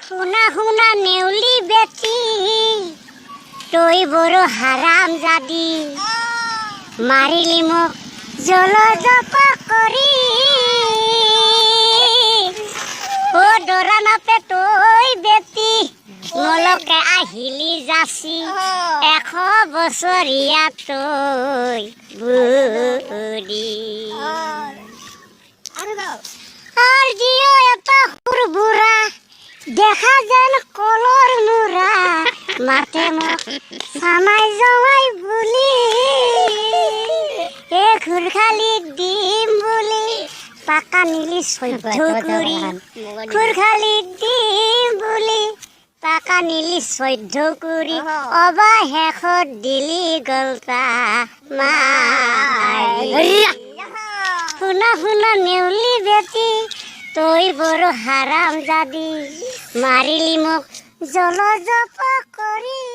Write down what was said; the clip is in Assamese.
শুনা শুনা নেউলি বেটি তই বড় হাৰাম জাদি মাৰিলি মোক জলজপা কৰি ও ডৰা নাপে তই বেটি মলকে আহিলি যাচি 100 বছৰীয়া তই বুঢ়ী আর জিও এটা হুরবুরা দেখা যেন কলর মুরা মাতে মোক সামাই জমাই বুলি এ খুরখালি ডিম বুলি পাকা নিলি 14 কুড়ি খুরখালি ডিম বুলি পাকা নিলি 14 কুড়ি অবা শেষত দিলি গলতা মাই শুনা শুনা নেউলি বেটি তই বড় হারাম জাদি মারিলি মোক জলজপা কৰি